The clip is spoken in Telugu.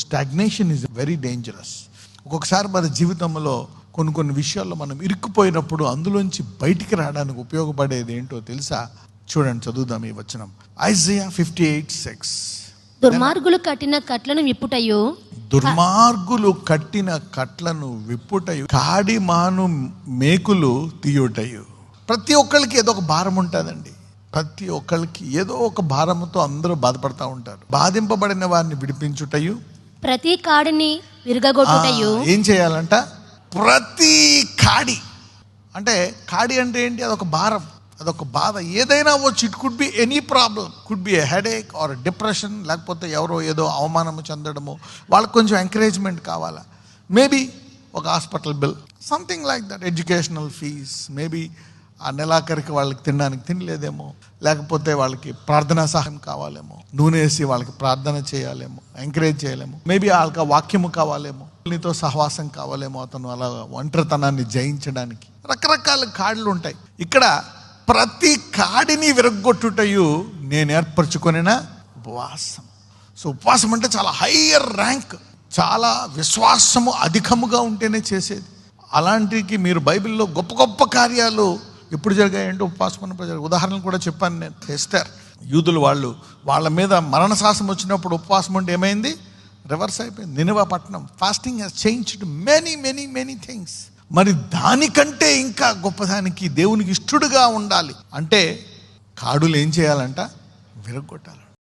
Stagnation is very dangerous. ఒక్కొక్కసారి మన జీవితంలో కొన్ని విషయాల్లో మనం ఇరుక్కుపోయినప్పుడు అందులోంచి బయటికి రావడానికి ఉపయోగపడేది ఏంటో తెలుసా? చూడండి, చదువుదాం ఈ వచనం. ఐజయా 58:6. దుర్మార్గులు కట్టిన కట్లను విప్పుటయు, దుర్మార్గులు కట్టిన కట్లను విప్పుటయు, కాడి మాను మేకులు తీయుటయు. ప్రతి ఒక్కరికి ఏదో ఒక భారం ఉంటుందండి. ప్రతి ఒక్కరికి ఏదో ఒక భారంతో అందరూ బాధపడతా ఉంటారు. బాధింపబడిన వారిని విడిపించుటయు, ప్రతి కాడిని విరగగొట్టుటయు. ఏం చేయాలంట? ప్రతి కాడి. అంటే కాడి అంటే ఏంటి? అదొక భారం, అదొక బాధ. ఏదైనా అవ్వచ్చు. It could be any problem. Could be a headache are depression, లేకపోతే ఎవరో ఏదో అవమానము చెందడము, వాళ్ళకి కొంచెం ఎంకరేజ్మెంట్ కావాలా, మేబీ ఒక hospital bill, something like that, educational fees, maybe ఆ నెలాఖరికి వాళ్ళకి తినడానికి తినలేదేమో, లేకపోతే వాళ్ళకి ప్రార్థనా సహాయం కావాలేమో, నూనె వేసి వాళ్ళకి ప్రార్థన చేయాలేమో, ఎంకరేజ్ చేయలేమో, మేబీ వాళ్ళకి వాక్యము కావాలేమో, నీతో సహవాసం కావాలేమో, అతను అలా ఒంటరితనాన్ని జయించడానికి. రకరకాల కాడులు ఉంటాయి. ఇక్కడ ప్రతి కాడిని విరగొట్టుటయు నేను ఏర్పరచుకొనిన ఉపవాసం. సో ఉపవాసం అంటే చాలా హయ్యర్ ర్యాంక్, చాలా విశ్వాసము అధికముగా ఉంటేనే చేసేది. అలాంటికి మీరు బైబిల్లో గొప్ప గొప్ప కార్యాలు ఎప్పుడు జరిగాయంటే ఉపవాసం ఉన్నప్పుడు జరిగాయి. ఉదాహరణలు కూడా చెప్పాను నేను. ఎస్తేర్, యూదులు వాళ్ళ మీద మరణశాసనం వచ్చినప్పుడు ఉపవాసం ఉంటే ఏమైంది? రివర్స్ అయిపోయింది. నినివే పట్టణం. Fasting has changed many many many things. మరి దానికంటే ఇంకా గొప్పదానికి దేవునికి ఇష్టడుగా ఉండాలి అంటే కాడులు ఏం చేయాలంట? విరగొట్టాలి.